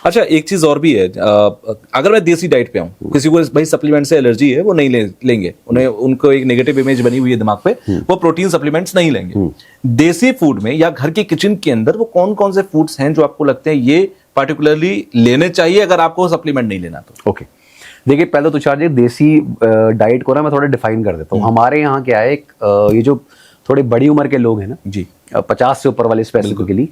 अच्छा, एक चीज और भी है, अगर मैं देसी डाइट पे हूँ, किसी को भाई सप्लीमेंट से एलर्जी है, वो नहीं लेंगे, उनको एक नेगेटिव इमेज बनी हुई है दिमाग पे, वो प्रोटीन सप्लीमेंट्स नहीं लेंगे। देसी फूड में या घर के किचन के अंदर वो कौन कौन से फूड्स हैं जो आपको लगते हैं ये पर्टिकुलरली लेने चाहिए अगर आपको सप्लीमेंट नहीं लेना तो? ओके, देखिए पहले तो तुषार जी देसी डाइट को ना मैं थोड़ा डिफाइन कर देता हूँ। हमारे यहाँ क्या है, ये जो थोड़े बड़ी उम्र के लोग हैं ना जी, 50 से ऊपर वाले स्पेसिफिकली,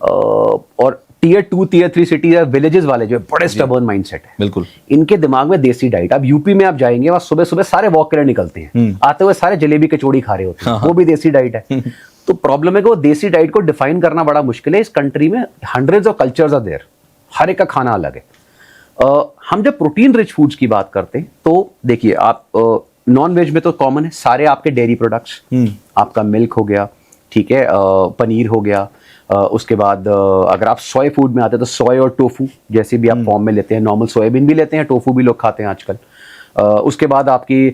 और टीयर 2 टीयर 3 सिटीज या विलेजेस वाले जो बड़े स्टबर्न माइंडसेट है, बिल्कुल इनके दिमाग में देसी डाइट। अब यूपी में आप जाएंगे, वहां सुबह सुबह सारे वॉक के लिए निकलते हैं, आते हुए सारे जलेबी कचौड़ी खा रहे होते हैं, वो भी देसी डाइट है। तो प्रॉब्लम है कि वो देसी डाइट को डिफाइन करना बड़ा मुश्किल है। इस कंट्री में hundreds of cultures are there, हर एक का खाना अलग है। हम जब प्रोटीन रिच फूड्स की बात करते हैं तो देखिए आप नॉन वेज में तो कॉमन है सारे आपके डेयरी प्रोडक्ट्स, आपका मिल्क हो गया, ठीक है, पनीर हो गया, उसके बाद अगर आप सोया फूड में आते हैं तो सोया और टोफू जैसे भी आप फॉर्म में लेते हैं, नॉर्मल सोयाबीन भी लेते हैं, टोफू भी लोग खाते हैं आजकल। उसके बाद आपकी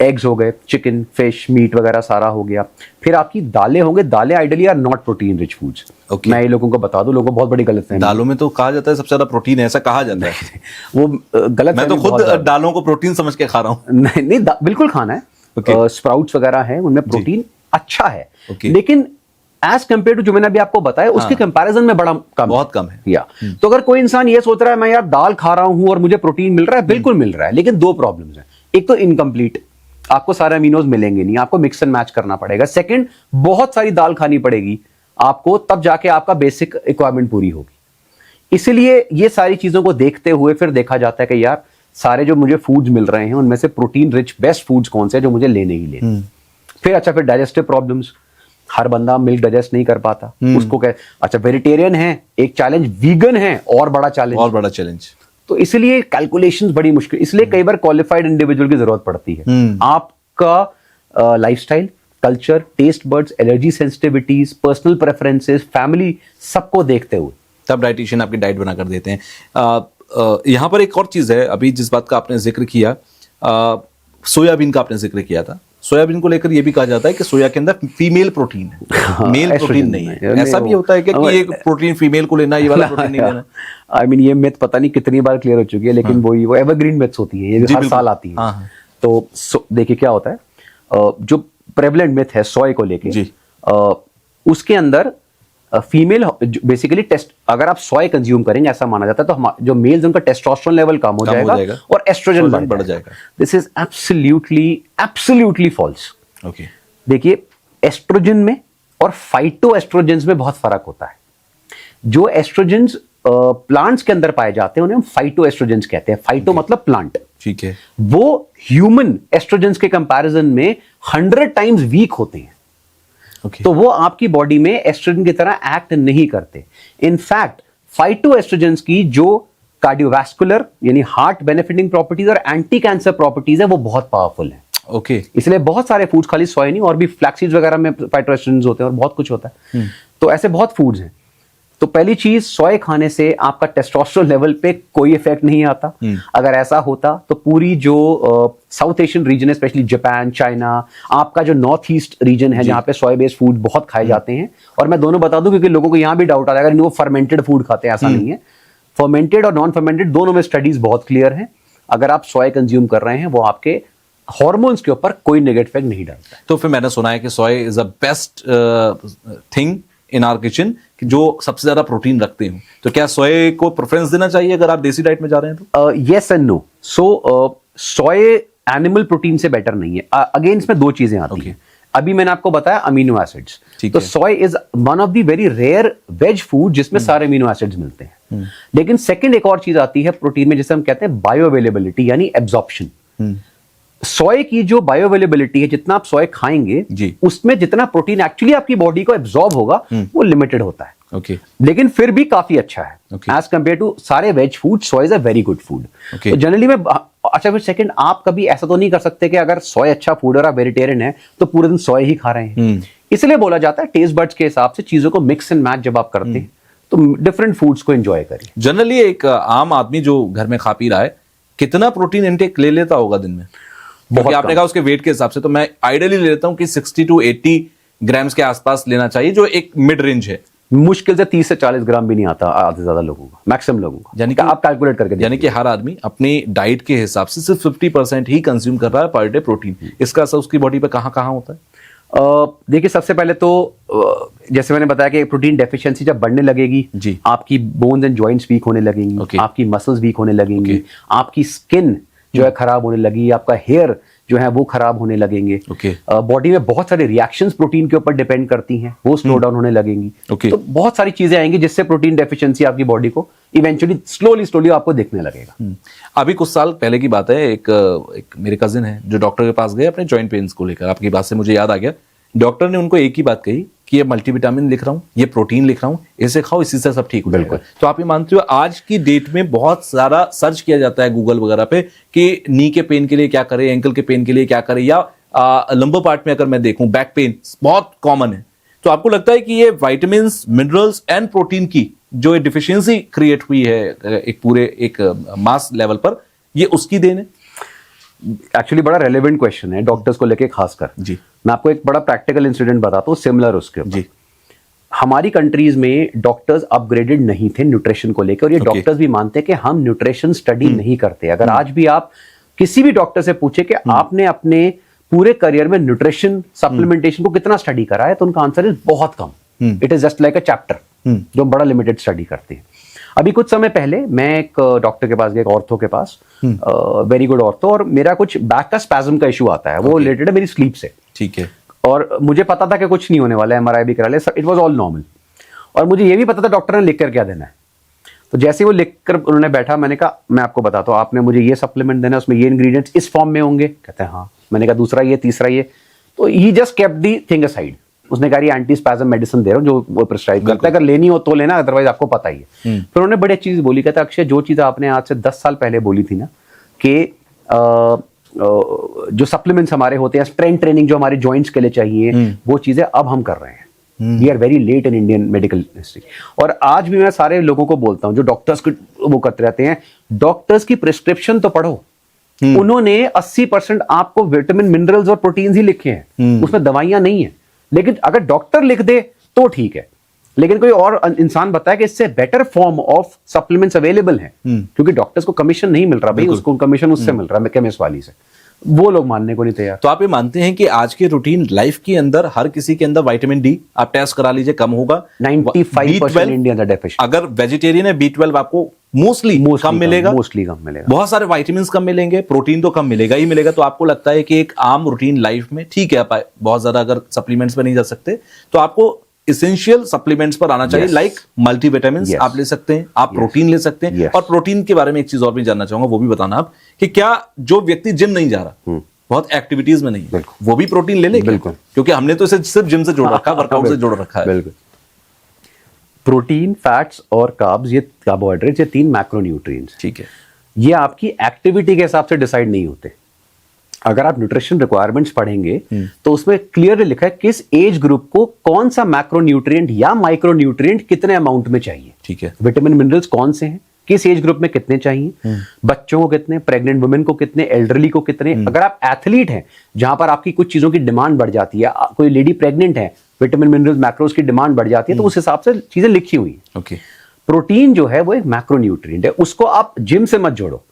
एग्स हो गए, चिकन, फिश, मीट वगैरह सारा हो गया। फिर आपकी दालें होंगे, दालें ideally are not protein rich foods. मैं ये लोगों को बता दूं, लोगों को बहुत बड़ी गलत है, दालों में तो कहा जाता है सबसे ज्यादा प्रोटीन है, ऐसा कहा जाता है। वो गलत। मैं तो खुद दालों को प्रोटीन समझ के खा रहा हूँ। नहीं, बिल्कुल खाना है। स्प्राउट्स वगैरह है, उनमें प्रोटीन अच्छा है, लेकिन एज कंपेयर टू जो मैंने अभी आपको बताया उसके कंपैरिजन में बड़ा कम, बहुत कम है। या तो अगर कोई इंसान ये सोच रहा है मैं यार दाल खा रहा हूं और मुझे प्रोटीन मिल रहा है, बिल्कुल मिल रहा है, लेकिन दो प्रॉब्लम्स हैं। एक तो इनकम्प्लीट, आपको सारे अमीनोज मिलेंगे नहीं, आपको मिक्स एंड मैच करना पड़ेगा। सेकंड, बहुत सारी दाल खानी पड़ेगी आपको, तब जाके आपका बेसिक रिक्वायरमेंट पूरी होगी। इसलिए ये सारी चीजों को देखते हुए फिर देखा जाता है कि यार सारे जो मुझे फूड्स मिल रहे हैं उनमें से प्रोटीन रिच बेस्ट फूड्स कौन से हैं जो मुझे लेने ही लेने। फिर अच्छा, फिर डाइजेस्टिव प्रॉब्लम्स, हर बंदा मिल्क डाइजेस्ट नहीं कर पाता, उसको क्या, अच्छा वेजिटेरियन है एक चैलेंज, वीगन है और बड़ा चैलेंज। तो इसलिए कैलकुलेशंस बड़ी मुश्किल, इसलिए कई बार क्वालिफाइड इंडिविजुअल की जरूरत पड़ती है। आपका lifestyle, culture, taste buds, allergy sensitivities, personal preferences, family, सबको देखते हुए तब डाइटिशियन आपकी डाइट बना कर देते हैं। यहाँ पर एक और चीज है, अभी जिस बात का आपने जिक्र किया, सोयाबीन का आपने जिक्र किया था। सोयाबीन को लेकर यह भी कहा जाता है कि सोया के अंदर फीमेल प्रोटीन है, मेल प्रोटीन नहीं है। ऐसा भी होता है कि एक प्रोटीन फीमेल को लेना, ये वाला प्रोटीन नहीं लेना? आई मीन ये मिथ पता नहीं कितनी बार क्लियर हो चुकी है, लेकिन वो एवरग्रीन मिथ्स होती है, ये हर साल आती है। तो देखिए क्या होता है, जो प्रेवलेंट मिथ है सोया को लेके, उसके अंदर फीमेल बेसिकली टेस्ट, अगर आप सोया कंज्यूम करेंगे ऐसा माना जाता है तो जो मेल्स उनका टेस्टोस्टेरोन लेवल कम हो जाएगा और एस्ट्रोजन बढ़ जाएगा। This is absolutely false. Okay, देखिए एस्ट्रोजन में और फाइटो एस्ट्रोजेंस में बहुत फर्क होता है। जो एस्ट्रोजेंस प्लांट्स के अंदर पाए जाते हैं उन्हें हम फाइटो एस्ट्रोजेंस कहते हैं। फाइटो मतलब प्लांट, ठीक है। वो ह्यूमन एस्ट्रोजेंस के कंपैरिजन में 100 टाइम्स वीक होते हैं। तो वो आपकी बॉडी में एस्ट्रोजन की तरह एक्ट नहीं करते। इनफैक्ट फाइटो एस्ट्रोजेंस की जो कार्डियोवैस्कुलर यानी हार्ट बेनिफिटिंग प्रॉपर्टीज और एंटी कैंसर प्रॉपर्टीज है वो बहुत पावरफुल है। ओके, इसलिए बहुत सारे फूड्स, खाली सोया नहीं, और भी फ्लैक्सीड्स वगैरह में फाइटो एस्ट्रोजेंस होते हैं और बहुत कुछ होता है। तो ऐसे बहुत फूड्स हैं। तो पहली चीज, सोया खाने से आपका टेस्टोस्टेरोन लेवल पे कोई इफेक्ट नहीं आता। अगर ऐसा होता तो पूरी जो साउथ एशियन रीजन है, स्पेशली जापान, चाइना, आपका जो नॉर्थ ईस्ट रीजन है जहां पे सोया बेस्ड फूड बहुत खाए जाते हैं, और मैं दोनों बता दूं क्योंकि लोगों को यहां भी डाउट आ रहा है अगर वो फर्मेंटेड फूड खाते हैं, ऐसा नहीं है। फर्मेंटेड और नॉन फर्मेंटेड दोनों में स्टडीज बहुत क्लियर हैं। अगर आप सोया कंज्यूम कर रहे हैं वो आपके हार्मोन्स के ऊपर कोई नेगेटिव इफेक्ट नहीं डालता है। तो फिर मैंने सुना है कि soya is the best thing in our kitchen, जो सबसे ज्यादा प्रोटीन रखते हैं। तो क्या सोया को प्रेफरेंस देना चाहिए अगर आप देसी डाइट में जा रहे हैं तो? Yes and no. So soya animal protein से बेटर नहीं है। अगेन इसमें दो चीजें आती हैं। अभी मैंने आपको बताया अमीनो एसिड्स, तो soya is one of the very rare veg food जिसमें सारे अमीनो एसिड्स मिलते हैं। लेकिन सेकंड एक और चीज आती है प्रोटीन में, जिसे हम कहते हैं बायो अवेलेबिलिटी यानी एब्जॉर्प्शन। सोया की जो बायो अवेलेबिलिटी है, जितना आप सोया खाएंगे उसमें जितना प्रोटीन एक्चुअली आपकी बॉडी को एब्जॉर्ब होगा वो लिमिटेड होता है। ओके, लेकिन फिर भी काफी अच्छा है एज कंपेयर टू सारे veg food. Soya is a very good food. तो जनरली में अच्छा, फिर सेकंड, आप कभी ऐसा तो नहीं कर सकते कि अगर सोया अच्छा फूड और आप वेजिटेरियन है तो पूरे दिन सोया ही खा रहे हैं। इसलिए बोला जाता है टेस्ट बड्स के हिसाब से चीजों को मिक्स एंड मैच जब आप करते हैं तो डिफरेंट फूड्स को एंजॉय करिए। जनरली एक आम आदमी जो घर में खा पी रहा है कितना प्रोटीन इंटेक ले लेता होगा दिन में? क्योंकि आपने कहा उसके वेट के हिसाब से, तो मैं आइडियली ले लेता हूं कि 60 to 80 ग्राम्स के आसपास लेना चाहिए, जो एक मिड रेंज है। मुश्किल से 30 से 40 ग्राम भी नहीं आता आधे से ज्यादा लोगों का, मैक्सिमम लोगों का। यानी कि आप कैलकुलेट करके यानी कि हर आदमी अपनी डाइट के हिसाब से सिर्फ 50% ही कंज्यूम कर रहा है पर डे प्रोटीन। इसका असर उसकी बॉडी पे कहाँ कहाँ होता है? देखिए, सबसे पहले तो जैसे मैंने बताया कि प्रोटीन डेफिशिएंसी जब बढ़ने लगेगी जी। आपकी बोन्स एंड जॉइंट्स वीक होने लगेंगी, Okay. आपकी मसल्स वीक होने लगेंगी, Okay. आपकी स्किन जो है खराब होने लगी, आपका हेयर जो है वो खराब होने लगेंगे। Okay. बॉडी में बहुत सारे रिएक्शंस प्रोटीन के ऊपर डिपेंड करती हैं, वो स्लो डाउन होने लगेंगी। Okay. तो बहुत सारी चीजें आएंगी जिससे प्रोटीन डेफिशिएंसी आपकी बॉडी को इवेंचुअली स्लोली आपको दिखने लगेगा। अभी कुछ साल पहले की बात है, एक मेरे कजिन है जो डॉक्टर के पास गए अपने जॉइंट पेन्स को लेकर। आपकी बात से मुझे याद आ गया, डॉक्टर ने उनको एक ही बात कही कि ये मल्टीविटामिन लिख रहा हूँ, ये प्रोटीन लिख रहा हूँ, इसे खाओ, इसी से सब ठीक हो जाएगा। तो आप ये मानते हो आज की डेट में बहुत सारा सर्च किया जाता है गूगल वगैरह पे कि नी के पेन के लिए क्या करें, एंकल के पेन के लिए क्या करें, या लंबर पार्ट में अगर मैं देखूं बैक पेन बहुत कॉमन है। तो आपको लगता है कि ये विटामिन, मिनरल्स एंड प्रोटीन की जो डिफिशियंसी क्रिएट हुई है एक पूरे एक मास लेवल पर, ये उसकी देन है? एक्चुअली बड़ा रेलेवेंट क्वेश्चन है डॉक्टर्स को लेके खासकर। जी। मैं आपको एक बड़ा प्रैक्टिकल इंसिडेंट बताता हूँ सिमिलर उसके ऊपर। जी। हमारी कंट्रीज में डॉक्टर्स अपग्रेडेड नहीं थे न्यूट्रिशन को लेकर, और ये डॉक्टर्स भी मानते हैं कि हम न्यूट्रिशन स्टडी नहीं करते। अगर आज भी आप किसी भी डॉक्टर से पूछे कि आपने अपने पूरे करियर में न्यूट्रिशन सप्लीमेंटेशन को कितना स्टडी करा है, तो उनका आंसर इज बहुत कम। It is just like a chapter जो बड़ा लिमिटेड स्टडी करते हैं। अभी कुछ समय पहले मैं एक डॉक्टर के पास गया, एक ऑर्थो के पास, वेरी गुड ऑर्थो, और मेरा कुछ बैक का स्पैज्म का इशू आता है, वो रिलेटेड है मेरी स्लीप से। ठीक है। और मुझे पता था कि कुछ नहीं होने वाला है, एमआरआई भी करा लिया, इट वाज ऑल नॉर्मल। और मुझे ये भी पता था डॉक्टर ने लिख कर क्या देना है। तो जैसे वो लिख कर उन्होंने बैठा, मैंने कहा मैं आपको बताता हूँ, आपने मुझे ये सप्लीमेंट देना है, उसमें ये इंग्रेडिएंट्स इस फॉर्म में होंगे। कहते हैं हाँ। मैंने कहा दूसरा ये, तीसरा ये। तो he just kept the thing aside. उसने कहा ये एंटी स्पैज्म मेडिसिन दे रहा हूँ जो वो प्रिस्क्राइब करता है, अगर लेनी हो तो लेना, अदरवाइज आपको पता ही है। फिर उन्होंने बड़ी अच्छी चीज बोली, कहता अक्षय जो चीज आपने आज से 10 साल पहले बोली थी ना कि जो सप्लीमेंट्स हमारे होते हैं, स्ट्रेंथ ट्रेनिंग जो हमारे जॉइंट्स के लिए चाहिए, वो चीजें अब हम कर रहे हैं। We are very late in Indian medical history. और आज भी मैं सारे लोगों को बोलता हूँ जो डॉक्टर्स को वो करते रहते हैं, डॉक्टर्स की प्रिस्क्रिप्शन तो पढ़ो। उन्होंने 80% आपको विटामिन, मिनरल्स और प्रोटीन्स ही लिखे हैं, उसमें दवाइयां नहीं है। लेकिन अगर डॉक्टर लिख दे तो ठीक है, लेकिन कोई और इंसान बताए कि इससे better form of supplements available हैं, क्योंकि डॉक्टर्स को कमीशन नहीं मिल रहा भाई, उसको कमीशन उससे मिल रहा है, केमिस्ट वाली से। वो लोग मानने को नहीं तैयार। तो आप ये मानते हैं कि आज के रूटीन लाइफ के अंदर हर किसी के अंदर विटामिन डी आप टेस्ट करा लीजिए, कम होगा। 95% इंडियंस आर डेफिशिएंट। अगर वेजिटेरियन है, B12 आपको मोस्टली कम मिलेगा, मोस्टली कम मिलेगा। बहुत सारे विटामिन कम मिलेंगे, प्रोटीन तो कम मिलेगा ही मिलेगा। तो आपको लगता है कि एक आम रूटीन लाइफ में ठीक है, आप बहुत ज्यादा अगर सप्लीमेंट्स पे नहीं जा सकते तो आपको इसेंशियल सप्लीमेंट्स पर आना चाहिए, लाइक मल्टीविटामिन आप ले सकते हैं, आप प्रोटीन ले सकते हैं। और प्रोटीन के बारे में एक चीज और भी जानना चाहूंगा, वो भी बताना आप कि क्या जो व्यक्ति जिम नहीं जा रहा, बहुत एक्टिविटीज में नहीं है, वो भी प्रोटीन ले ले? बिल्कुल, क्योंकि हमने तो इसे सिर्फ जिम से जोड़ रखा है, वर्कआउट से जोड़ रखा है। बिल्कुल। प्रोटीन, फैट्स और कार्ब्स, ये कार्बोहाइड्रेट्स, ये 3 मैक्रोन्यूट्रिएंट्स। ठीक है। ये आपकी एक्टिविटी के हिसाब से डिसाइड नहीं होते। अगर आप न्यूट्रिशन रिक्वायरमेंट्स पढ़ेंगे तो उसमें क्लियरली लिखा है किस एज ग्रुप को कौन सा मैक्रोन्यूट्रिएंट या माइक्रोन्यूट्रिएंट कितने अमाउंट में चाहिए। ठीक है। विटामिन, मिनरल्स कौन से हैं, किस एज ग्रुप में कितने चाहिए, बच्चों को कितने, प्रेग्नेंट वुमेन को कितने, एल्डरली को कितने। अगर आप एथलीट हैं जहां पर आपकी कुछ चीजों की डिमांड बढ़ जाती है, कोई लेडी प्रेग्नेंट है, विटामिन, मिनरल्स, मैक्रोज की डिमांड बढ़ जाती है, तो उस हिसाब से चीजें लिखी हुई है। ओके। प्रोटीन जो है वो एक मैक्रोन्यूट्रिएंट है, उसको आप जिम से मत जोड़ो।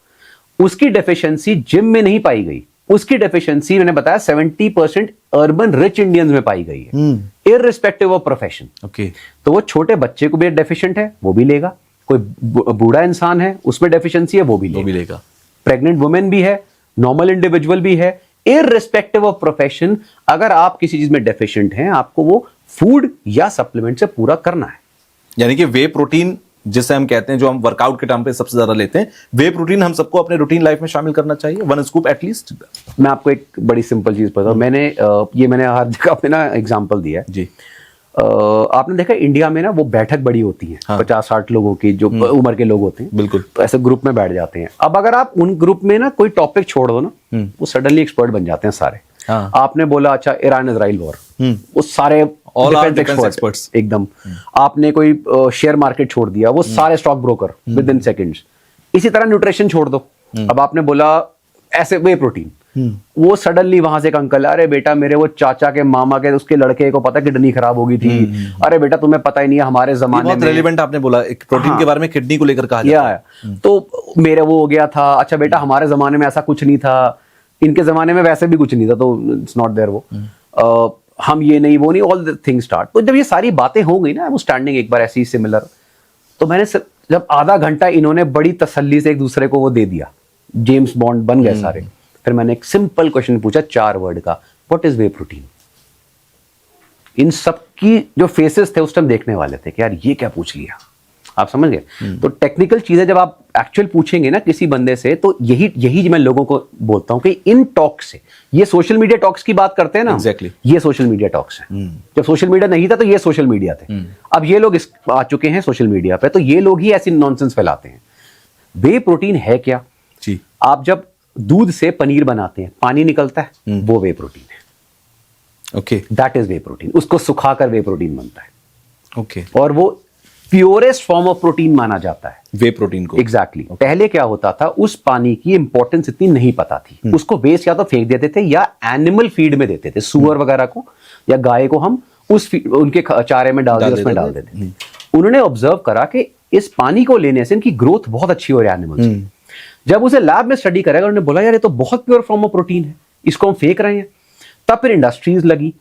उसकी डेफिशिएंसी जिम में नहीं पाई गई, उसकी डेफिशिएंसी मैंने बताया 70% अर्बन रिच इंडियंस में पाई गई है, इररिस्पेक्टिव ऑफ प्रोफेशन। ओके। तो वो छोटे बच्चे को भी डेफिशिएंट है, वो भी लेगा। कोई बूढ़ा इंसान है, उसमें डेफिशिएंसी है, वो भी लेगा। प्रेग्नेंट वुमेन भी है, नॉर्मल इंडिविजुअल भी है, इररिस्पेक्टिव ऑफ प्रोफेशन। अगर आप किसी चीज में डेफिशिएंट हैं, आपको वो फूड या सप्लीमेंट से पूरा करना है। यानी कि वे प्रोटीन जिसे हम कहते हैं, जो हम वर्कआउट के टाइम पे सबसे ज्यादा लेते हैं, वे प्रोटीन हम सबको अपने रूटीन लाइफ में शामिल करना चाहिए, 1 स्कूप एटलीस्ट। मैं आपको एक बड़ी सिंपल चीज बताऊं, मैंने हर जगह पे ना एग्जांपल दिया है जी। आपने देखा इंडिया में ना वो बैठक बड़ी होती है, 50-60 लोगों की, जो उम्र के लोग होते हैं, बिल्कुल, तो ऐसे ग्रुप में बैठ जाते हैं। अब अगर आप उन ग्रुप में ना कोई टॉपिक छोड़ दो ना, वो सडनली एक्सपर्ट बन जाते हैं सारे। आपने बोला अच्छा ईरान इजराइल वॉर, वो सारे डिफेंस एक्सपर्ट्स एकदम। आपने कोई शेयर मार्केट छोड़ दिया, वो सारे stock broker with in seconds. इसी तरह न्यूट्रिशन छोड़ दो, अब आपने बोला ऐसे वे प्रोटीन, वो सडनली वहां से एक अंकल, अरे बेटा मेरे वो चाचा के मामा के उसके लड़के को पता किडनी खराब हो गई थी, अरे बेटा तुम्हें पता ही नहीं है हमारे जमाने में। रेलिवेंट आपने बोला, एक प्रोटीन के बारे में किडनी को लेकर कहा जाता है। तो मेरे वो हो गया था, अच्छा बेटा हमारे जमाने में ऐसा कुछ नहीं था, इनके जमाने में वैसे भी कुछ नहीं था, तो इट्स नॉट देयर वो हम ये नहीं वो नहीं, ऑल द थिंग्स स्टार्ट। तो जब ये सारी बातें हो गई ना, वो स्टैंडिंग एक बार ऐसी सिमिलर, तो मैंने जब आधा घंटा इन्होंने बड़ी तसल्ली से एक दूसरे को वो दे दिया, जेम्स बॉन्ड बन गए सारे। फिर मैंने एक सिंपल क्वेश्चन पूछा 4 वर्ड का, व्हाट इज वे प्रोटीन। इन सबकी जो फेसेस थे उस टाइम देखने वाले थे कि यार ये क्या पूछ लिया, आप समझ गए। तो टेक्निकल चीजें जब आप एक्चुअल पूछेंगे ना किसी बंदे से, तो यही मैं लोगों को बोलता हूं कि इन टॉक्स से, ये सोशल मीडिया टॉक्स की बात करते हैं ना, Exactly. ये सोशल मीडिया टॉक्स है। जब सोशल मीडिया नहीं था तो ये सोशल मीडिया थे, अब ये लोग आ चुके हैं सोशल मीडिया पे, तो ये लोग ही ऐसी नॉनसेंस फैलाते हैं। वे प्रोटीन है क्या जी, आप जब दूध से पनीर बनाते हैं, पानी निकलता है, वो वे प्रोटीन है। Okay that is way protein. उसको सुखाकर वे प्रोटीन बनता है, ओके, और वो प्योरेस्ट फॉर्म ऑफ प्रोटीन माना जाता है वे प्रोटीन को। एग्जैक्टली पहले क्या होता था, उस पानी की इंपॉर्टेंस इतनी नहीं पता थी, उसको वेस्ट या तो फेंक देते थे या एनिमल फीड में देते थे, सुअर वगैरह को या गाय को हम उनके चारे में डाल उसमें डाल देते थे। उन्होंने ऑब्जर्व करा कि इस पानी को लेने से इनकी ग्रोथ बहुत अच्छी हो रही है एनिमल्स की। जब उसे लैब में स्टडी करेगा, उन्होंने बोला यार ये तो बहुत प्योर फॉर्म ऑफ प्रोटीन है, इसको हम फेंक रहे हैं। तब फिर इंडस्ट्रीज लगी,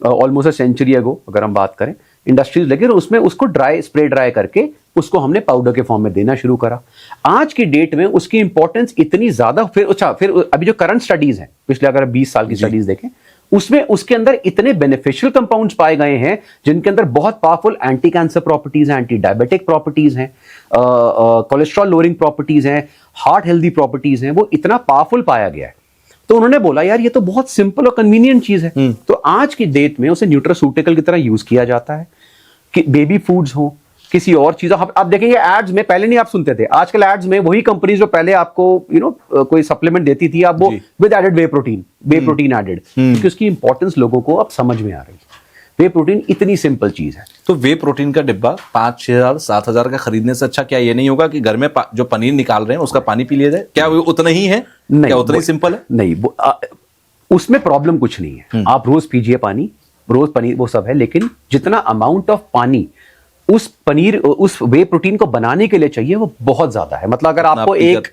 ऑलमोस्ट सेंचुरी अगो अगर हम बात करें, इंडस्ट्रीज लगी और उसमें उसको स्प्रे ड्राई करके उसको हमने पाउडर के फॉर्म में देना शुरू करा। आज की डेट में उसकी इंपॉर्टेंस इतनी ज्यादा, फिर अभी जो करंट स्टडीज हैं, पिछले अगर 20 साल की स्टडीज देखें, उसमें उसके अंदर इतने बेनिफिशियल कंपाउंड्स पाए गए हैं जिनके अंदर बहुत पावरफुल एंटी कैंसर प्रॉपर्टीज हैं, एंटी डायबिटिक प्रॉपर्टीज हैं, कोलेस्ट्रॉल लोअरिंग प्रॉपर्टीज हैं, हार्ट हेल्दी प्रॉपर्टीज हैं, वो इतना पावरफुल पाया गया है। तो उन्होंने बोला यार ये तो बहुत सिंपल और कन्वीनियंट चीज है। तो आज की डेट में उसे न्यूट्रास्यूटिकल की तरह यूज किया जाता है, कि बेबी फूड्स हो, किसी और चीजों, आप देखेंगे एड्स में, पहले नहीं आप सुनते थे, आजकल एड्स में वही कंपनीज जो पहले आपको कोई सप्लीमेंट देती थी, आप वो with added whey protein added, क्योंकि उसकी इंपॉर्टेंस लोगों को अब समझ में आ रही है। वे प्रोटीन इतनी सिंपल चीज है। तो वे प्रोटीन का डिब्बा 5-6 हज़ार 7 हज़ार का खरीदने से अच्छा क्या ये नहीं होगा कि घर में जो पनीर निकाल रहे हैं उसका पानी पी लिया जाए? क्या वो उतना ही है? क्या उतना ही सिंपल है? नहीं, उसमें प्रॉब्लम कुछ नहीं है। आप रोज पीजिए पानी, रोज पनीर वो सब है, लेकिन जितना अमाउंट ऑफ पानी उस वे प्रोटीन को बनाने के लिए चाहिए वो बहुत ज्यादा है। मतलब अगर आपको एक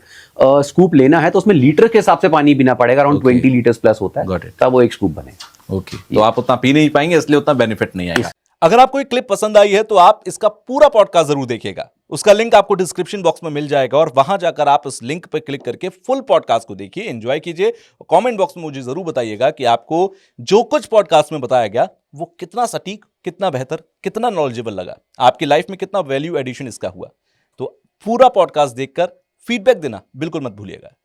स्कूप लेना है तो उसमें लीटर के हिसाब से पानी पीना पड़ेगा, अराउंड 20 लीटर्स प्लस होता है, तब वो एक स्कूप बनेगा। ओके, तो आप उतना पी नहीं पाएंगे, इसलिए उतना बेनिफिट नहीं आएगा। अगर आपको एक क्लिप पसंद आई है तो आप इसका पूरा पॉडकास्ट जरूर देखिएगा। उसका लिंक आपको डिस्क्रिप्शन बॉक्स में मिल जाएगा और वहां जाकर आप इस लिंक पर क्लिक करके फुल पॉडकास्ट को देखिए, एंजॉय कीजिए। कमेंट बॉक्स में मुझे जरूर बताइएगा कि आपको जो कुछ पॉडकास्ट में बताया गया वो कितना सटीक, कितना बेहतर, कितना नॉलेजेबल लगा, आपकी लाइफ में कितना वैल्यू एडिशन इसका हुआ। तो पूरा पॉडकास्ट देखकर फीडबैक देना बिल्कुल मत भूलिएगा।